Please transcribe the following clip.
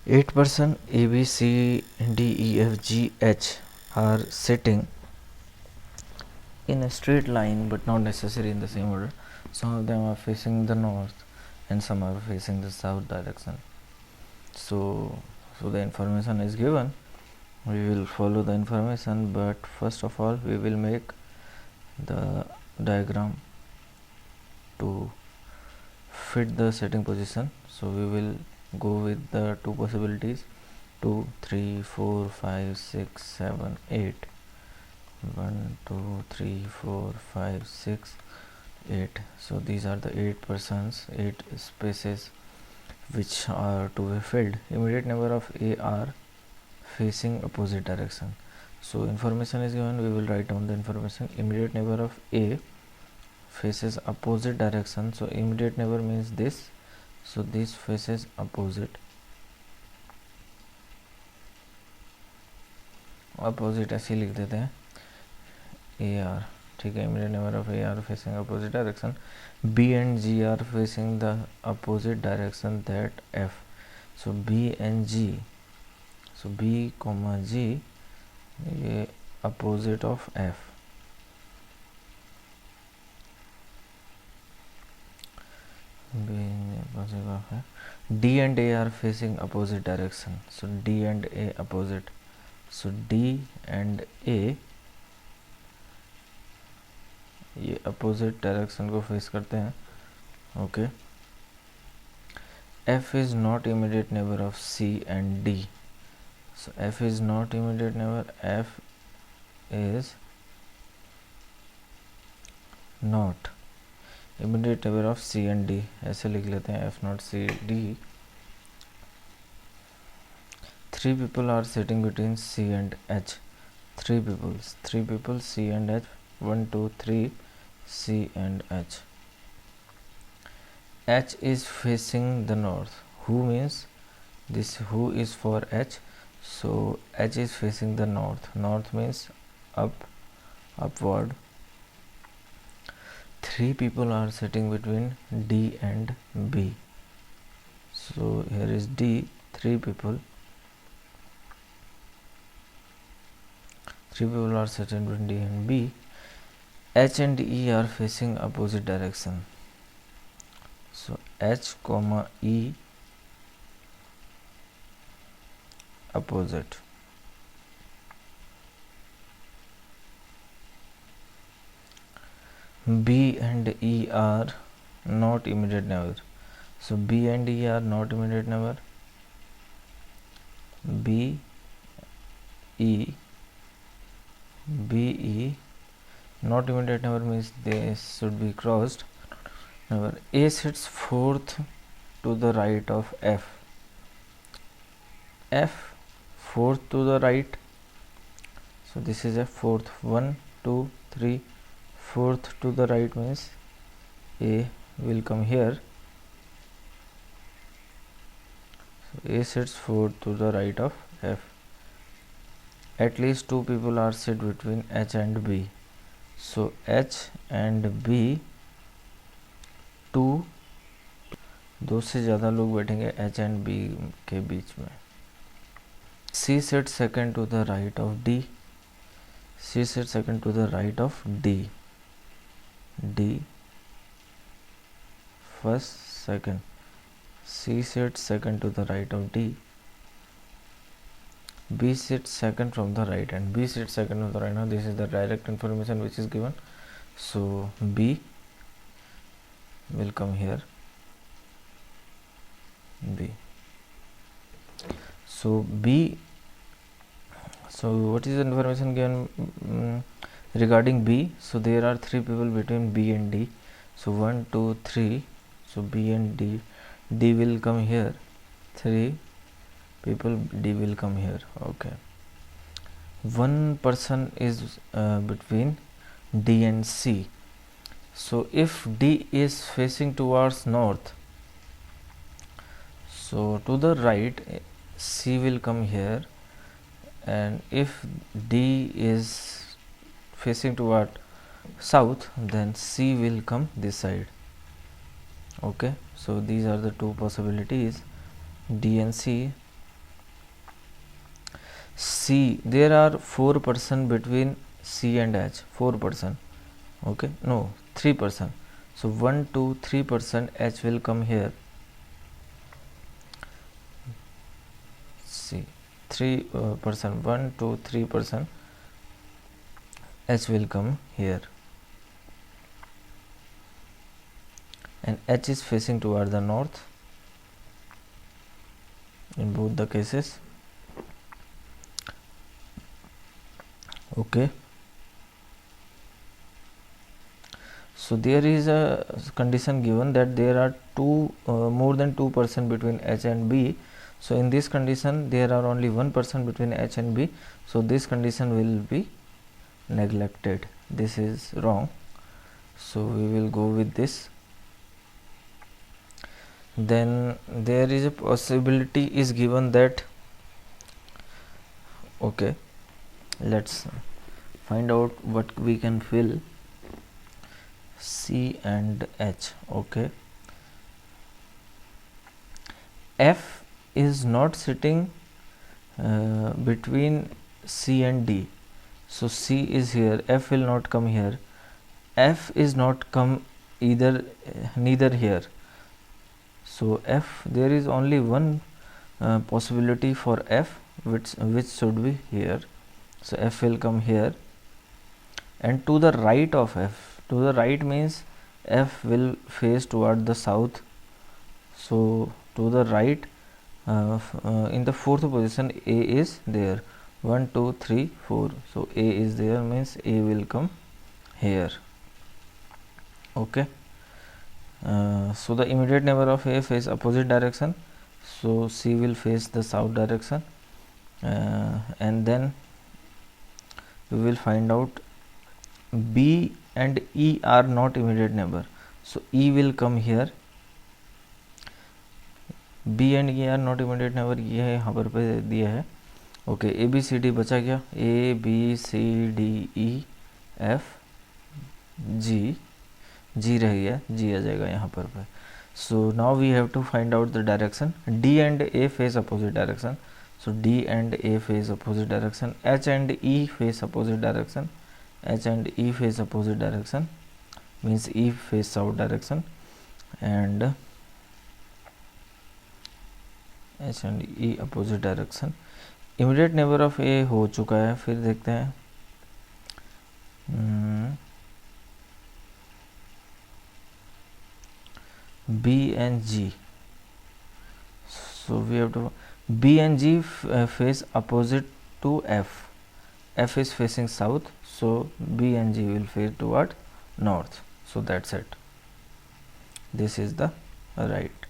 8 person A, B, C, D, E, F, G, H are sitting in a straight line, but not necessarily in the same order. Some of them are facing the north and some are facing the south direction. So the information is given. We will follow the information, but first of all we will make the diagram to fit the setting position. So we will go with the two possibilities: 2, 3, 4, 5, 6, 7, 8. 1, 2, 3, 4, 5, 6, 8. So these are the 8 persons, 8 spaces which are to be filled. Immediate neighbor of A are facing opposite direction. So information is given, we will write down the information. Immediate neighbor of A faces opposite direction. So immediate neighbor means this. So this faces opposite. opposite ऐसे लिख देते हैं AR, ठीक है. immediate neighbor of A are facing opposite direction. B and G are facing the opposite direction that F. So B and G, so B comma G ये opposite of F. B opposite of F. D and A are facing opposite direction. So D and A opposite. So D and A ये opposite direction को face करते हैं. Okay. F is not immediate neighbor of C and D. So F is not immediate neighbor. F is not immediate neighbor of C and D. ऐसे लिख लेते हैं F not C D. 3 people are sitting between C and H. 3 people C and H. 1, 2, 3 C and H. H is facing the north. Who means this who is for H. So H is facing the north. North means up, upward. 3 people are sitting between D and B. So here is D, 3 people. 3 people are sitting between D and B. H and E are facing opposite direction. So H comma E opposite. B and E are not immediate neighbor. So B and E are not immediate neighbor. B E not immediate neighbor means they should be crossed. Neighbor A sits fourth to the right of F. F fourth to the right. So this is a fourth. 1, 2, 3. Fourth to the right means A will come here. So A sits fourth to the right of F. At least 2 people are sit between H and B. So H and B 2 से ज़्यादा लोग बैठेंगे H and B के बीच में. C sits second to the right of D. C sits second to the right of D. D first, second. C sits second to the right of D. B sits second from the right and B sits second from the right. Now this is the direct information which is given. So B will come here. B. So B. So what is the information given regarding B? So there are 3 people between B and D. So 1, 2, 3. So B and D. D will come here. 3 people D will come here. Okay. 1 person is between D and C. So if D is facing towards north, so to the right C will come here, and if D is facing toward south, then C will come this side. Okay, so these are the two possibilities, D and C. C, there are 4% between C and H, 4%. Okay, no, 3%. So 1 to 3% H will come here. C, 3%, 1 to 3% H will come here, and H is facing toward the north in both the cases. Okay, so there is a condition given that there are more than 2% between H and B. So in this condition there are only 1% between H and B, so this condition will be neglected. This is wrong, so we will go with this. Then there is a possibility is given that, okay, let's find out what we can fill. C and H. Okay, F is not sitting between C and D, so C is here, F will not come here, F is not come neither here. So F, there is only one possibility for F, which should be here. So F will come here, and to the right of F, to the right means F will face toward the south. So to the right, in the fourth position A is there, 1 2 3 4, so A is there, means A will come here. Okay, so the immediate neighbor of A face opposite direction, so C will face the south direction, and then we will find out B and E are not immediate neighbor, so E will come here. B and E are not immediate neighbor, ये है यहाँ पर पे दिया है. Okay, A B C D बचा क्या, A B C D E F G, G रह गया, जी आ जाएगा यहाँ पर. So now we have to find out the direction. D and A face opposite direction, so D and A face opposite direction. H and E face opposite direction, H and E face opposite direction, means E face south direction, and H and E opposite direction. Immediate neighbor of A हो चुका है, फिर देखते हैं. B and G, so we have to, B and G face opposite to F. F is facing south, so B and G will face toward north. So that's it. This is the right.